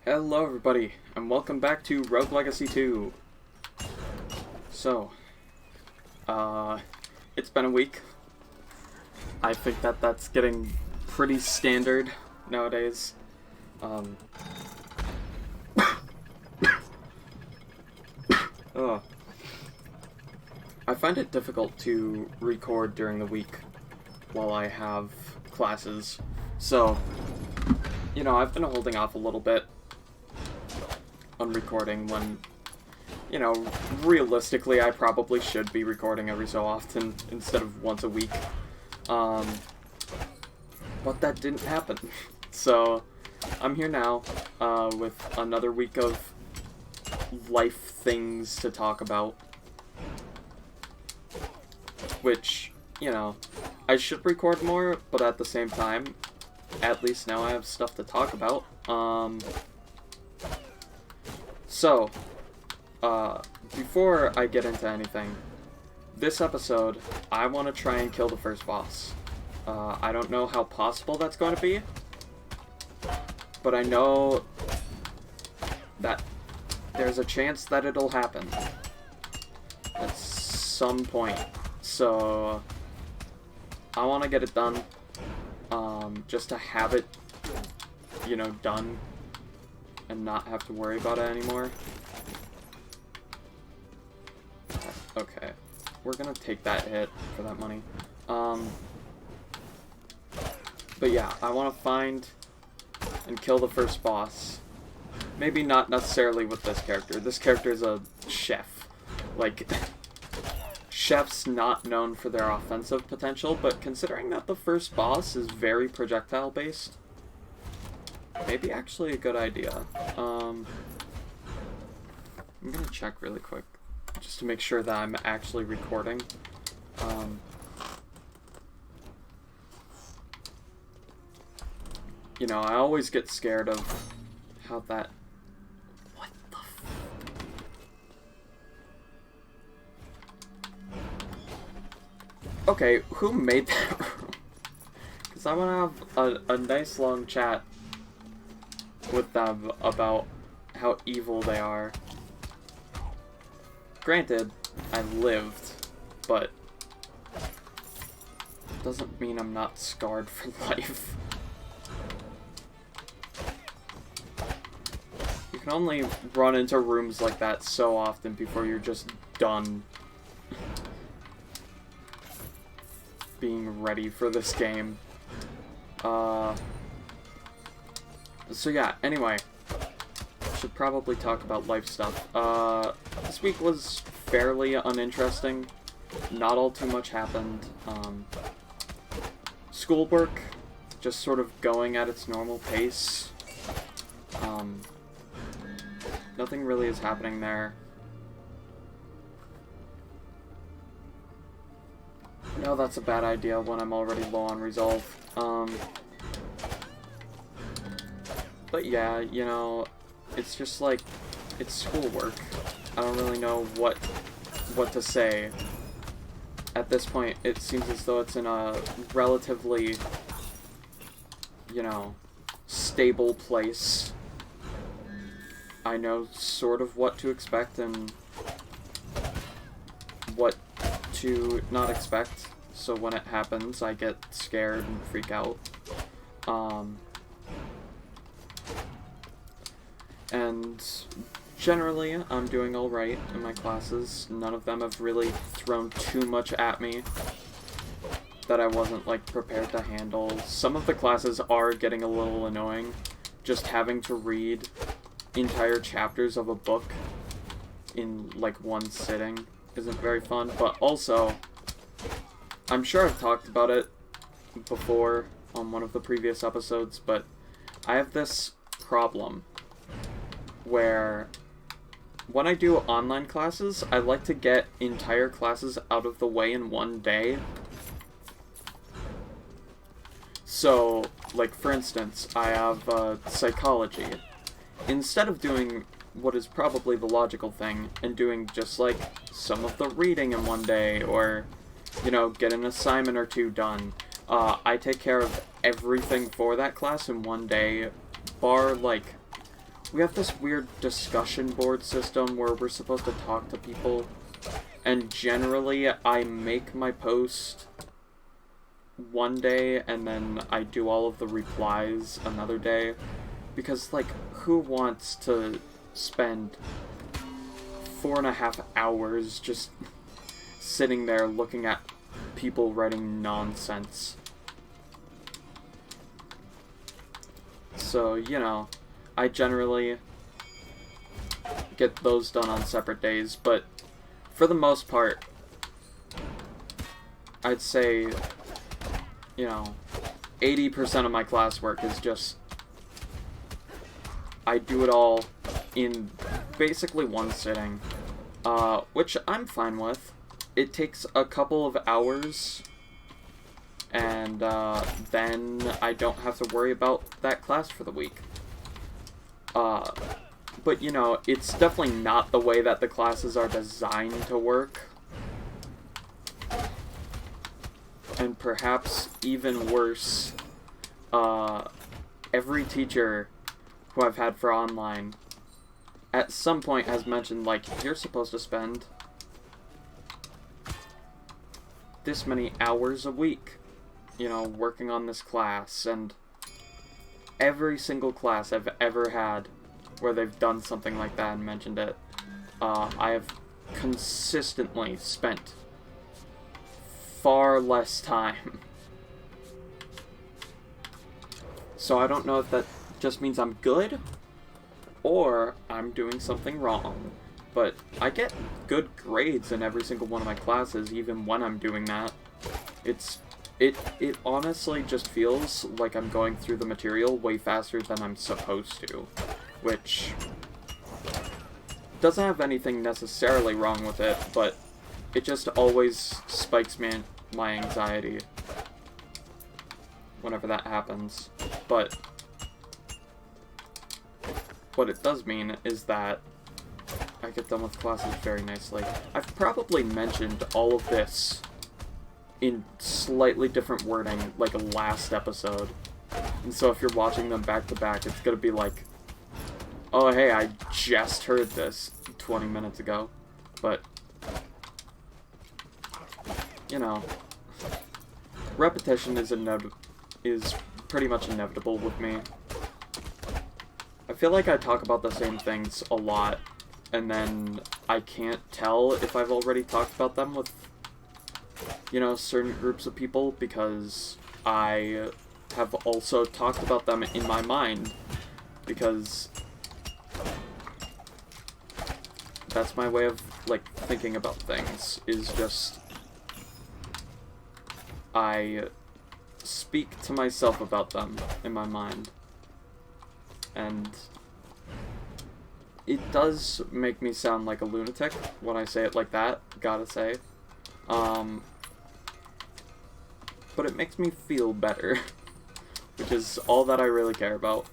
Hello everybody, and welcome back to Rogue Legacy 2. So, it's been a week. I think that's getting pretty standard nowadays. I find it difficult to record during the week while I have classes. So, I've been holding off a little bit on recording when, realistically I probably should be recording every so often instead of once a week. But that didn't happen. So, I'm here now, with another week of life things to talk about. Which, I should record more, but at the same time, at least now I have stuff to talk about. So, before I get into anything, this episode, I want to try and kill the first boss. I don't know how possible that's going to be, but I know that there's a chance that it'll happen at some point. So, I want to get it done, just to have it, done, and not have to worry about it anymore. Okay, we're gonna take that hit for that money. But yeah, I want to find and kill the first boss. Maybe not necessarily with this character. This character is a chef. Like, chefs not known for their offensive potential, but considering that the first boss is very projectile based, maybe actually a good idea. I'm gonna check really quick, just to make sure that I'm actually recording. I always get scared of how that... What the f... Okay, who made that room? Because I want to have a nice long chat with them about how evil they are. Granted, I lived, but doesn't mean I'm not scarred for life. You can only run into rooms like that so often before you're just done being ready for this game. So yeah, anyway, should probably talk about life stuff. This week was fairly uninteresting. Not all too much happened. Schoolwork, just sort of going at its normal pace. Nothing really is happening there. No, that's a bad idea when I'm already low on resolve. But yeah, it's just like, it's schoolwork. I don't really know what to say. At this point, it seems as though it's in a relatively, stable place. I know sort of what to expect and what to not expect. So when it happens, I get scared and freak out. And generally, I'm doing alright in my classes. None of them have really thrown too much at me that I wasn't, prepared to handle. Some of the classes are getting a little annoying. Just having to read entire chapters of a book in, one sitting isn't very fun. But also, I'm sure I've talked about it before on one of the previous episodes, but I have this problem where when I do online classes, I like to get entire classes out of the way in one day. So, for instance, I have psychology. Instead of doing what is probably the logical thing and doing just, some of the reading in one day, or, get an assignment or two done, I take care of everything for that class in one day, bar, we have this weird discussion board system where we're supposed to talk to people, and generally I make my post one day and then I do all of the replies another day, because, like, who wants to spend 4.5 hours just sitting there looking at people writing nonsense? So, you know, I generally get those done on separate days, but for the most part, I'd say, you know, 80% of my classwork is just, I do it all in basically one sitting, which I'm fine with. It takes a couple of hours, and then I don't have to worry about that class for the week. But, you know, it's definitely not the way that the classes are designed to work. And perhaps even worse, every teacher who I've had for online at some point has mentioned, like, you're supposed to spend this many hours a week, you know, working on this class, and every single class I've ever had where they've done something like that and mentioned it, I have consistently spent far less time. So I don't know if that just means I'm good, or I'm doing something wrong. But I get good grades in every single one of my classes, even when I'm doing that. It honestly just feels like I'm going through the material way faster than I'm supposed to, which doesn't have anything necessarily wrong with it, but it just always spikes my anxiety whenever that happens. But what it does mean is that I get done with classes very nicely. I've probably mentioned all of this in slightly different wording, like a last episode. And so if you're watching them back to back, it's gonna be like, oh hey, I just heard this 20 minutes ago. But, you know, repetition is pretty much inevitable with me. I feel like I talk about the same things a lot, and then I can't tell if I've already talked about them with, you know, certain groups of people, because I have also talked about them in my mind, because that's my way of, like, thinking about things, is just, I speak to myself about them in my mind, and it does make me sound like a lunatic when I say it like that, gotta say. But it makes me feel better, which is all that I really care about.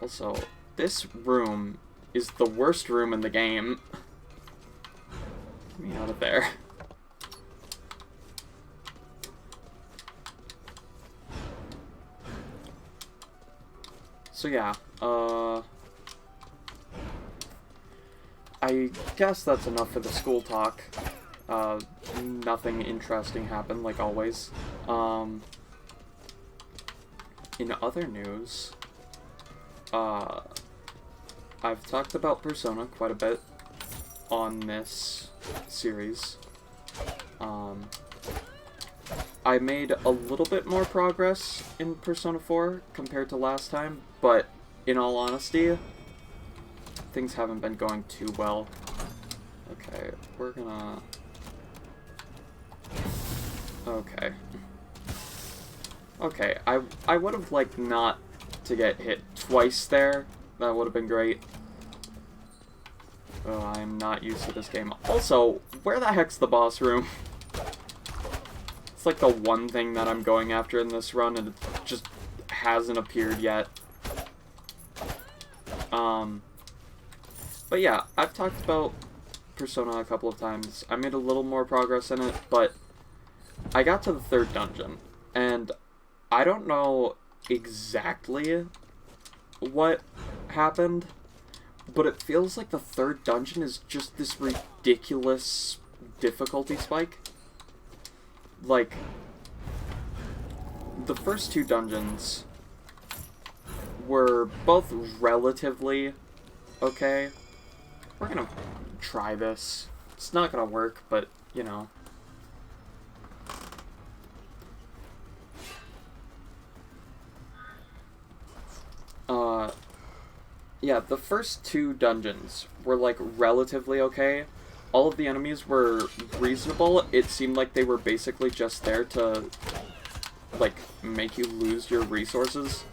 Also, this room is the worst room in the game. Get me out of there. So yeah, I guess that's enough for the school talk. Nothing interesting happened, like always. In other news, I've talked about Persona quite a bit on this series. I made a little bit more progress in Persona 4 compared to last time, but in all honesty, things haven't been going too well. Okay, we're gonna... Okay. Okay, I would have liked not to get hit twice there. That would have been great. Oh, I'm not used to this game. Also, where the heck's the boss room? It's like the one thing that I'm going after in this run, and it just hasn't appeared yet. But yeah, I've talked about Persona a couple of times. I made a little more progress in it, but I got to the 3rd dungeon, and I don't know exactly what happened, but it feels like the third dungeon is just this ridiculous difficulty spike. Like, the first two dungeons were both relatively okay. We're gonna try this. It's not gonna work, but, you know. Yeah, the first two dungeons were, like, relatively okay. All of the enemies were reasonable. It seemed like they were basically just there to, like, make you lose your resources.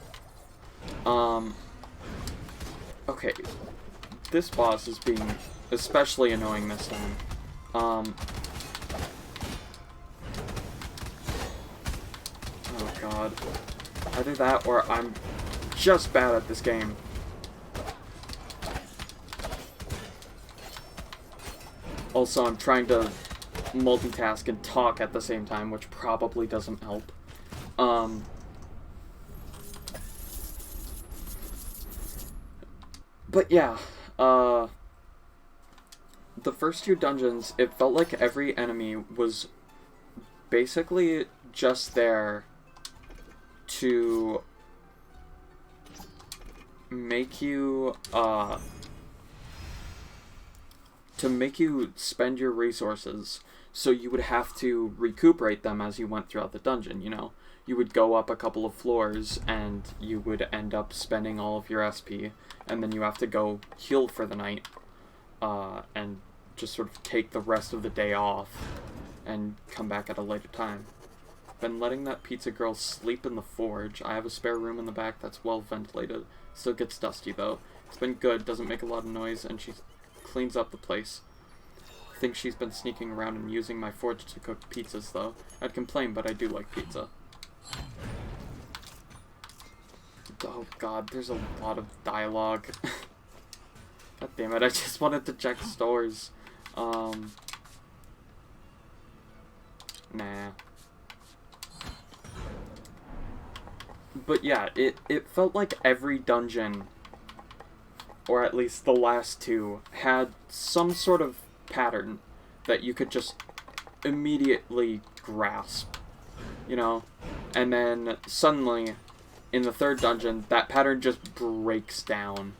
Okay. This boss is being especially annoying this time. Oh god. Either that or I'm just bad at this game. Also, I'm trying to multitask and talk at the same time, which probably doesn't help. But yeah, the first two dungeons, it felt like every enemy was basically just there to make you, spend your resources, so you would have to recuperate them as you went throughout the dungeon, you know? You would go up a couple of floors, and you would end up spending all of your SP, and then you have to go heal for the night, and just sort of take the rest of the day off, and come back at a later time. Been letting that pizza girl sleep in the forge. I have a spare room in the back that's well ventilated. Still gets dusty, though. It's been good, doesn't make a lot of noise, and she cleans up the place. I think she's been sneaking around and using my forge to cook pizzas, though. I'd complain, but I do like pizza. Oh god, there's a lot of dialogue. God damn it, I just wanted to check stores. Nah. But yeah, it felt like every dungeon, or at least the last two, had some sort of pattern that you could just immediately grasp, you know? And then suddenly, in the third dungeon, that pattern just breaks down.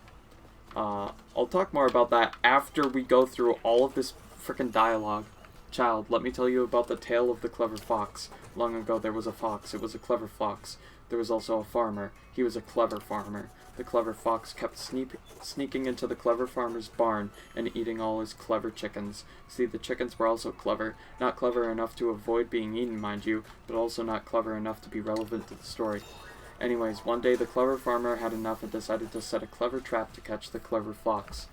I'll talk more about that after we go through all of this frickin' dialogue. Child, let me tell you about the tale of the clever fox. Long ago there was a fox. It was a clever fox. There was also a farmer. He was a clever farmer. The clever fox kept sneaking into the clever farmer's barn and eating all his clever chickens. See, the chickens were also clever. Not clever enough to avoid being eaten, mind you, but also not clever enough to be relevant to the story. Anyways, one day the clever farmer had enough and decided to set a clever trap to catch the clever fox.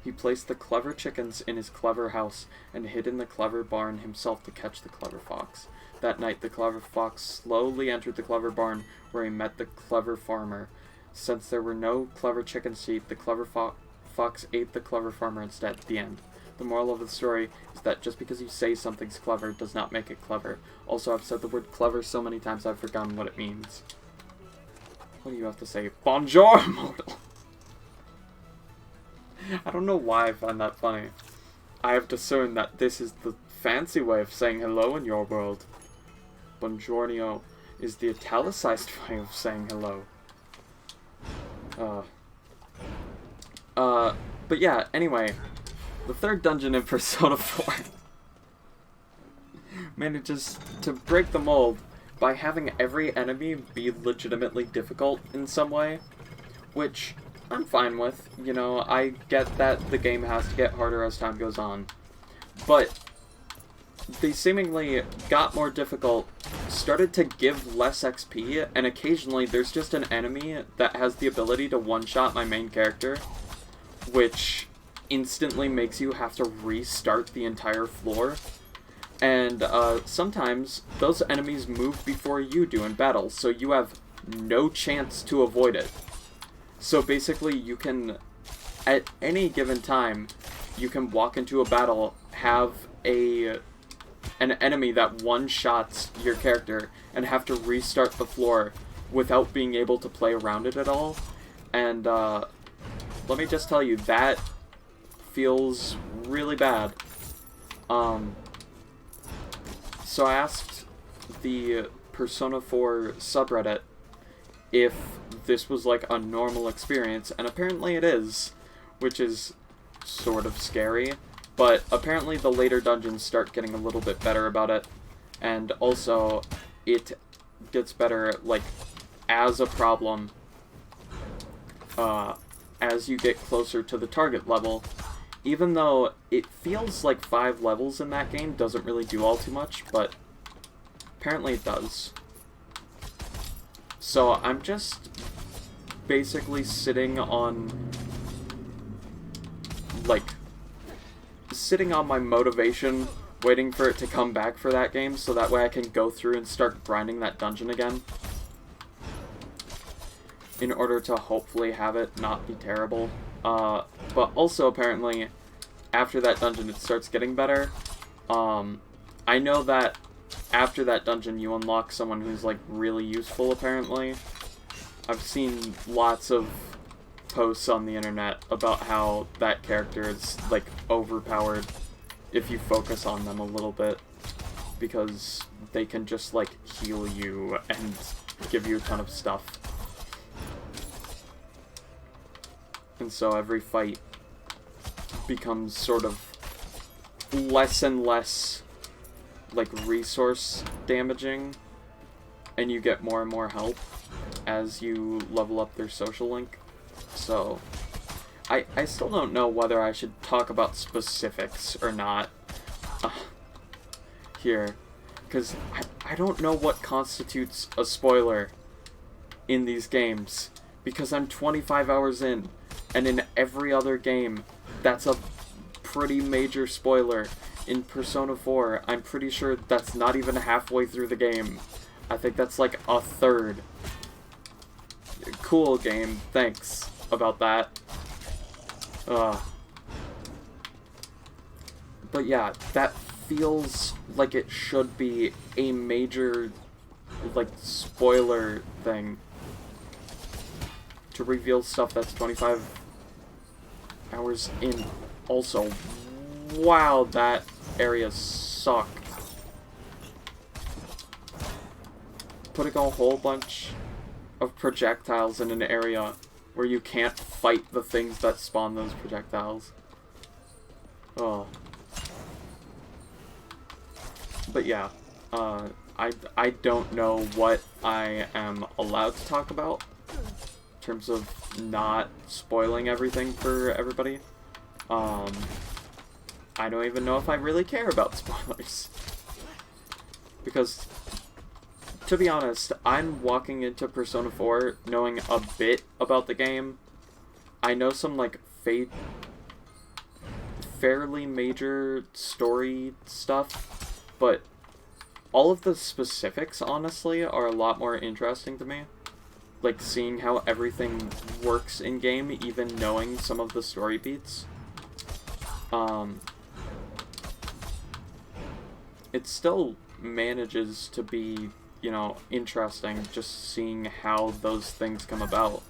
He placed the clever chickens in his clever house and hid in the clever barn himself to catch the clever fox. That night, the clever fox slowly entered the clever barn where he met the clever farmer. Since there were no clever chickens to eat, the clever fox ate the clever farmer instead. The end. The moral of the story is that just because you say something's clever does not make it clever. Also, I've said the word clever so many times I've forgotten what it means. What do you have to say? Bonjour, mortal! I don't know why I find that funny. I have discerned that this is the fancy way of saying hello in your world. Buongiorno is the italicized way of saying hello. But yeah, anyway. The third dungeon in Persona 4 manages to break the mold by having every enemy be legitimately difficult in some way, which I'm fine with. You know, I get that the game has to get harder as time goes on. But they seemingly got more difficult, started to give less XP, and occasionally there's just an enemy that has the ability to one-shot my main character, which instantly makes you have to restart the entire floor. And sometimes those enemies move before you do in battle, so you have no chance to avoid it. So basically you can, at any given time, you can walk into a battle, have an enemy that one-shots your character, and have to restart the floor without being able to play around it at all. And, let me just tell you, that feels really bad. So I asked the Persona 4 subreddit if this was like a normal experience, and apparently it is, which is sort of scary, but apparently the later dungeons start getting a little bit better about it, and also it gets better, like, as a problem, as you get closer to the target level, even though it feels like 5 levels in that game doesn't really do all too much, but apparently it does. So I'm just basically sitting on my motivation, waiting for it to come back for that game, so that way I can go through and start grinding that dungeon again, in order to hopefully have it not be terrible. But also, apparently, after that dungeon, it starts getting better. I know that after that dungeon, you unlock someone who's, like, really useful, apparently. I've seen lots of posts on the internet about how that character is, like, overpowered if you focus on them a little bit, because they can just, like, heal you and give you a ton of stuff. And so every fight becomes sort of less and less, like, resource damaging, and you get more and more help as you level up their social link. So I still don't know whether I should talk about specifics or not here, because I don't know what constitutes a spoiler in these games, because I'm 25 hours in, and in every other game, that's a pretty major spoiler. In Persona 4, I'm pretty sure that's not even halfway through the game. I think that's like a third. Cool game, thanks about that. But yeah, that feels like it should be a major, like, spoiler thing. To reveal stuff that's 25 hours in. Also, wow, that area sucked. Putting a whole bunch of projectiles in an area where you can't fight the things that spawn those projectiles. Oh. But yeah, I don't know what I am allowed to talk about in terms of not spoiling everything for everybody. I don't even know if I really care about spoilers. Because, to be honest, I'm walking into Persona 4 knowing a bit about the game. I know some, like, fairly major story stuff, but all of the specifics, honestly, are a lot more interesting to me. Like, seeing how everything works in-game, even knowing some of the story beats. It still manages to be, you know, interesting, just seeing how those things come about.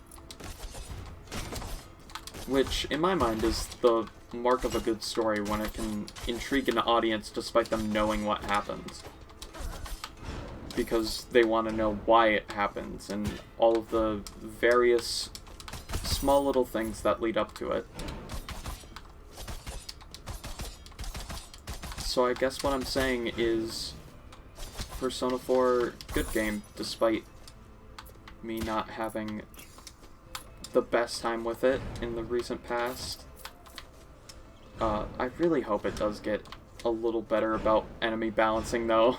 Which, in my mind, is the mark of a good story, when it can intrigue an audience despite them knowing what happens. Because they want to know why it happens, and all of the various small little things that lead up to it. So I guess what I'm saying is Persona 4, good game, despite me not having the best time with it in the recent past. I really hope it does get a little better about enemy balancing, though.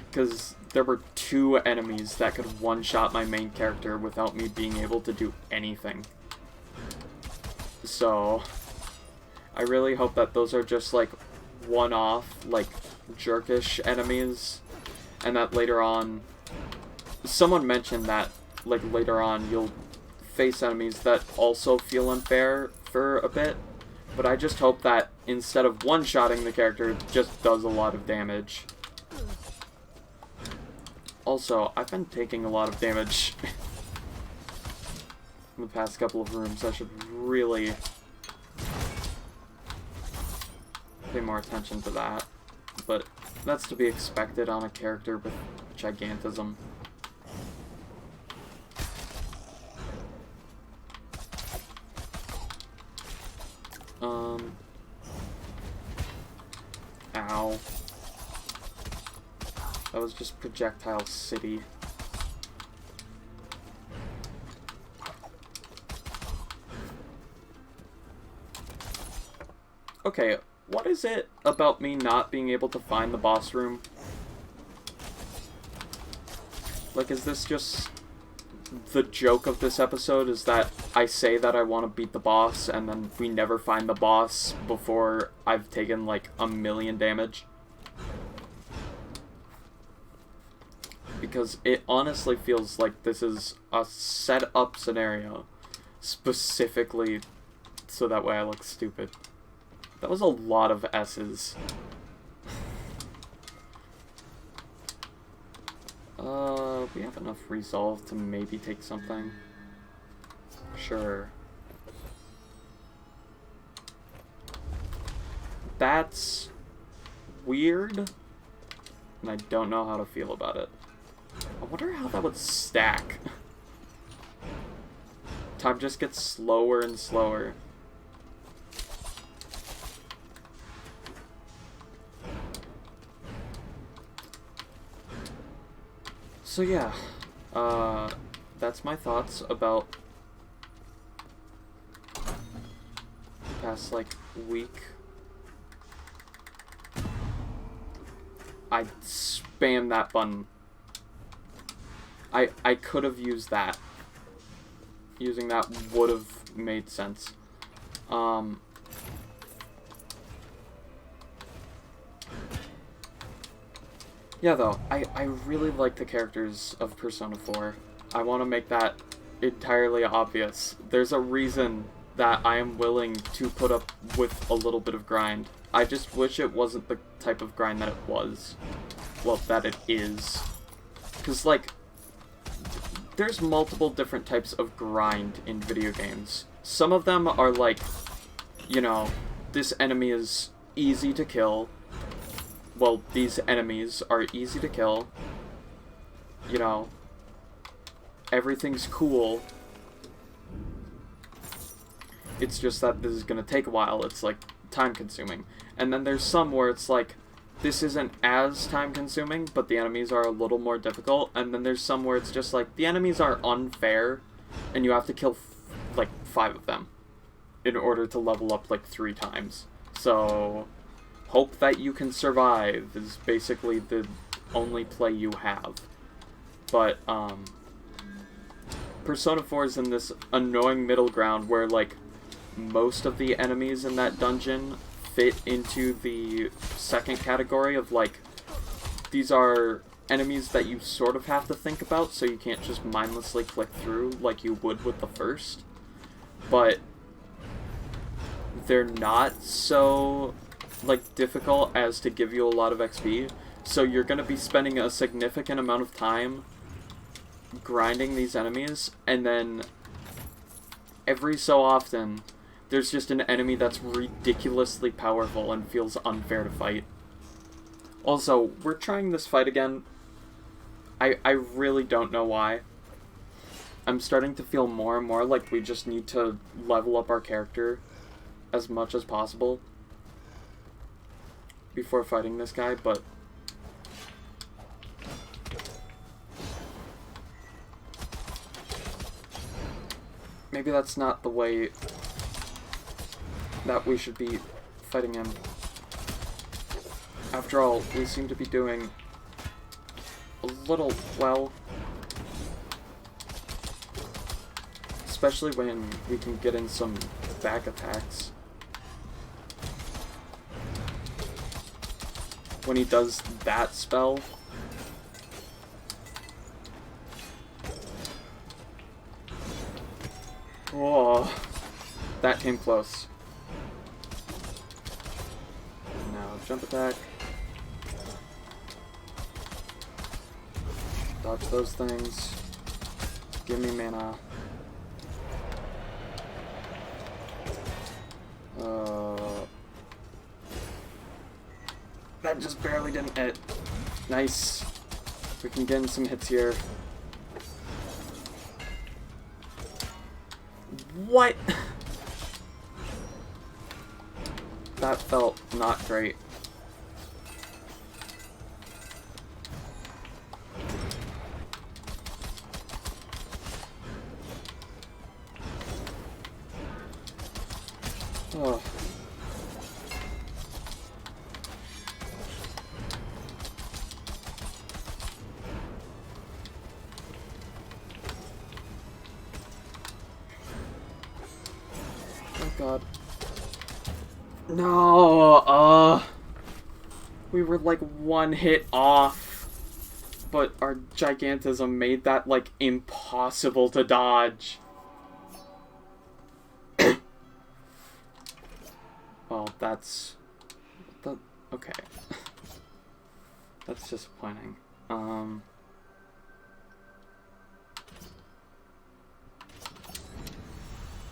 Because there were 2 enemies that could one-shot my main character without me being able to do anything. So I really hope that those are just, like, one-off, like, jerkish enemies, and that later on, someone mentioned that, like, later on you'll face enemies that also feel unfair for a bit, but I just hope that instead of one-shotting the character, it just does a lot of damage. Also, I've been taking a lot of damage in the past couple of rooms. I should really pay more attention to that. But that's to be expected on a character with gigantism. Ow. That was just Projectile City. Okay, what is it about me not being able to find the boss room? Like, is this just the joke of this episode? Is that I say that I want to beat the boss, and then we never find the boss before I've taken, like, 1,000,000 damage? Because it honestly feels like this is a set-up scenario, specifically so that way I look stupid. That was a lot of S's. We have enough resolve to maybe take something. Sure. That's weird, and I don't know how to feel about it. I wonder how that would stack. Time just gets slower and slower. So yeah, that's my thoughts about the past, like, week. I spammed that button. I could have used that. Using that would have made sense. Yeah, though, I really like the characters of Persona 4. I want to make that entirely obvious. There's a reason that I am willing to put up with a little bit of grind. I just wish it wasn't the type of grind that it was. Well, that it is. Because, like, there's multiple different types of grind in video games. Some of them are like, you know, this enemy is easy to kill. Well, these enemies are easy to kill. You know, everything's cool. It's just that this is gonna take a while. It's, like, time-consuming. And then there's some where it's like, this isn't as time-consuming, but the enemies are a little more difficult. And then there's some where it's just like, the enemies are unfair, and you have to kill, like, 5 of them in order to level up, like, 3 times. So, hope that you can survive is basically the only play you have. But, Persona 4 is in this annoying middle ground where, like, most of the enemies in that dungeon fit into the second category of, like, these are enemies that you sort of have to think about, so you can't just mindlessly click through like you would with the first. But they're not so, like, difficult as to give you a lot of XP, so you're going to be spending a significant amount of time grinding these enemies, and then every so often there's just an enemy that's ridiculously powerful and feels unfair to fight. Also, we're trying this fight again. I really don't know why. I'm starting to feel more and more like we just need to level up our character as much as possible before fighting this guy, but maybe that's not the way that we should be fighting him. After all, we seem to be doing a little well. Especially when we can get in some back attacks. When he does that spell. Oh, that came close. Now, jump attack. Dodge those things. Give me mana. That just barely didn't hit. Nice. We can get in some hits here. What? That felt not great. Oh. Oh god. No, we were like one hit off, but our Gigantism made that like impossible to dodge. Well, that's okay. That's disappointing.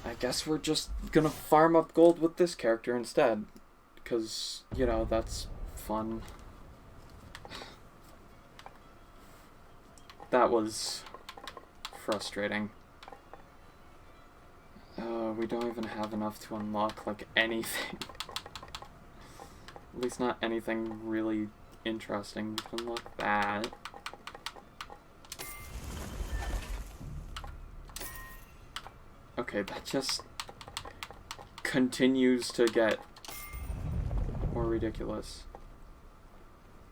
I guess we're just gonna farm up gold with this character instead. Because, you know, that's fun. That was frustrating. We don't even have enough to unlock, like, anything. At least not anything really interesting. We can unlock that. Okay, that just continues to get more ridiculous.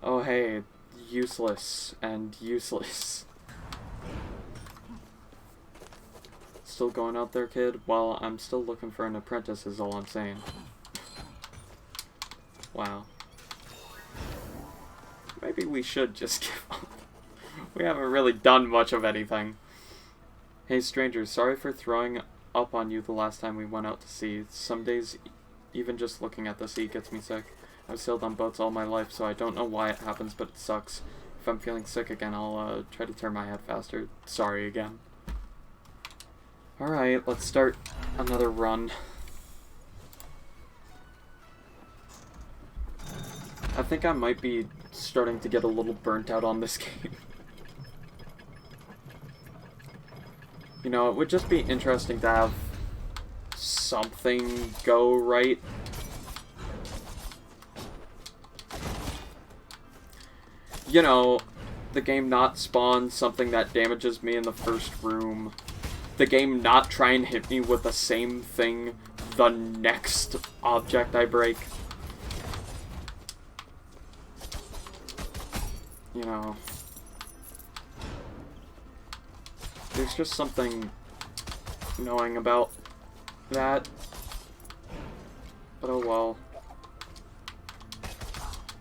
Oh hey, useless and useless. Still going out there, kid? Well, I'm still looking for an apprentice is all I'm saying. Wow. Maybe we should just give up. We haven't really done much of anything. Hey strangers, sorry for throwing up on you the last time we went out to sea. Some days, even just looking at the sea gets me sick. I've sailed on boats all my life, so I don't know why it happens, but it sucks. If I'm feeling sick again, I'll try to turn my head faster. Sorry again. Alright, let's start another run. I think I might be starting to get a little burnt out on this game. You know, it would just be interesting to have something go right. You know, the game not spawn something that damages me in the first room. The game not try and hit me with the same thing the next object I break. You know. There's just something annoying about that. But oh well.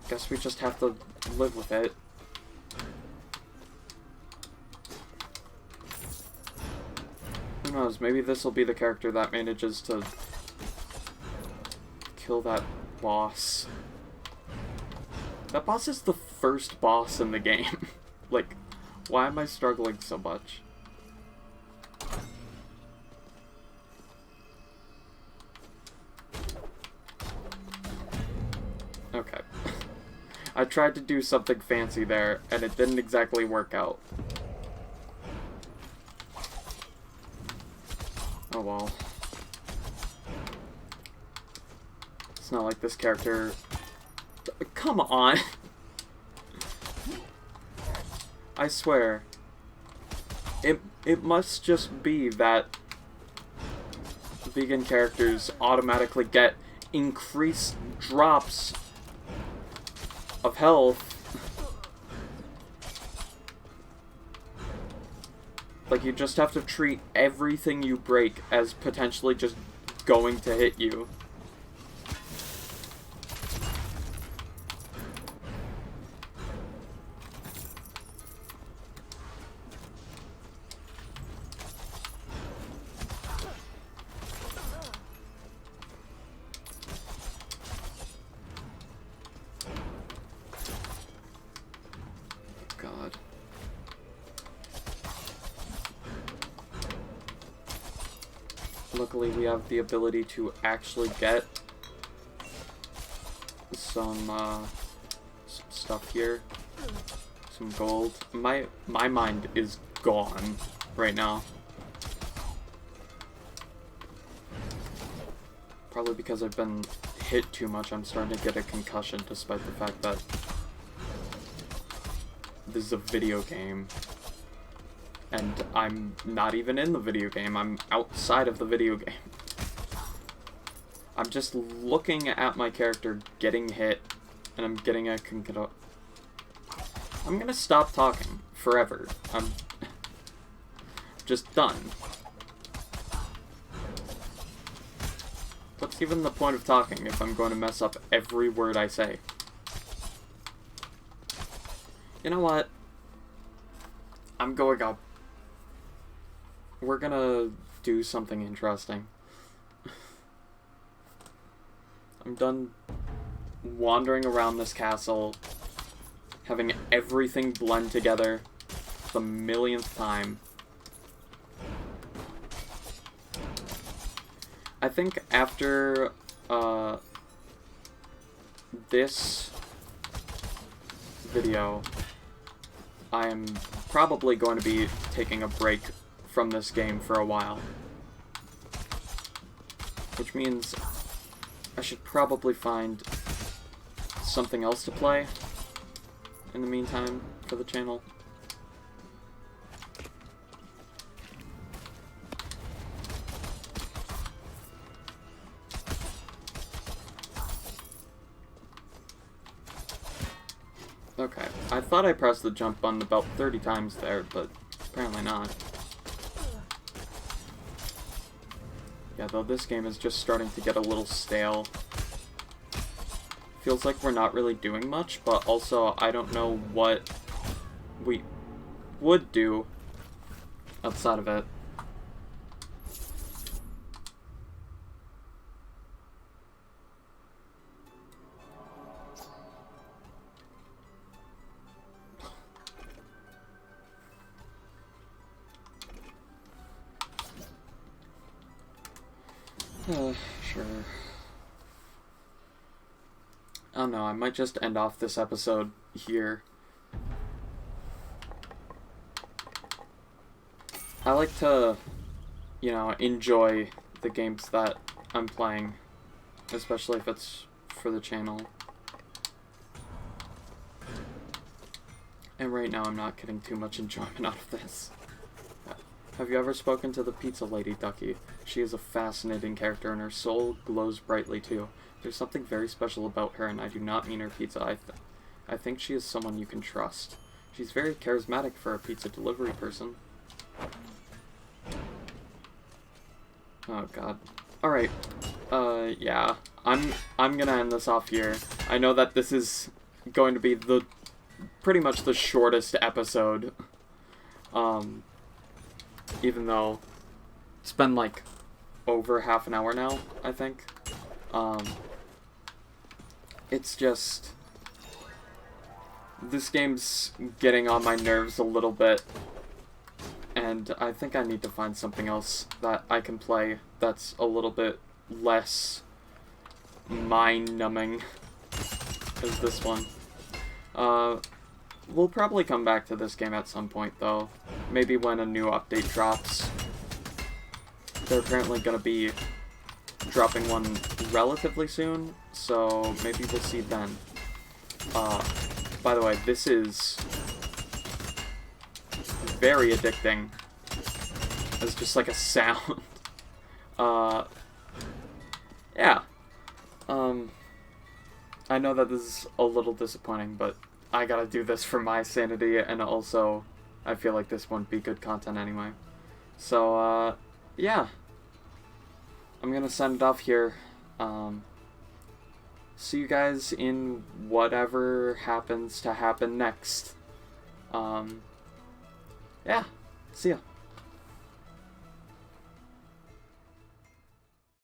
Guess we just have to live with it. Who knows, maybe this will be the character that manages to kill that boss. That boss is the first boss in the game. Like, why am I struggling so much? Okay. I tried to do something fancy there, and it didn't exactly work out. Oh well. It's not like this character... Come on! I swear. It must just be that vegan characters automatically get increased drops of health. Like, you just have to treat everything you break as potentially just going to hit you. God. Luckily, we have the ability to actually get some stuff here. Some gold. My mind is gone right now. Probably because I've been hit too much, I'm starting to get a concussion despite the fact that this is a video game. And I'm not even in the video game, I'm outside of the video game. I'm just looking at my character getting hit, and I'm getting a concussion. I'm gonna stop talking forever. I'm just done. What's even the point of talking if I'm going to mess up every word I say? You know what? I'm going up. We're gonna do something interesting. I'm done wandering around this castle, having everything blend together the millionth time. I think after this video, I am probably going to be taking a break from this game for a while. Which means I should probably find something else to play in the meantime for the channel. Okay, I thought I pressed the jump button about 30 times there, but apparently not. Yeah, though this game is just starting to get a little stale. Feels like we're not really doing much, but also I don't know what we would do outside of it. Sure. I don't know, I might just end off this episode here. I like to, you know, enjoy the games that I'm playing, especially if it's for the channel. And right now I'm not getting too much enjoyment out of this. Have you ever spoken to the pizza lady, Ducky? She is a fascinating character and her soul glows brightly too. There's something very special about her, and I do not mean her pizza. I think she is someone you can trust. She's very charismatic for a pizza delivery person. Oh god. Alright. Yeah. I'm gonna end this off here. I know that this is going to be pretty much the shortest episode. Even though it's been like over half an hour now, I think. It's just, this game's getting on my nerves a little bit, and I think I need to find something else that I can play that's a little bit less mind-numbing as this one. We'll probably come back to this game at some point, though. Maybe when a new update drops. They're apparently going to be dropping one relatively soon, so maybe we'll see then. By the way, this is very addicting. It's just like a sound. Yeah. I know that this is a little disappointing, but I gotta do this for my sanity, and also I feel like this wouldn't be good content anyway. So, yeah. I'm gonna send it off here. See you guys in whatever happens to happen next. Yeah. See ya.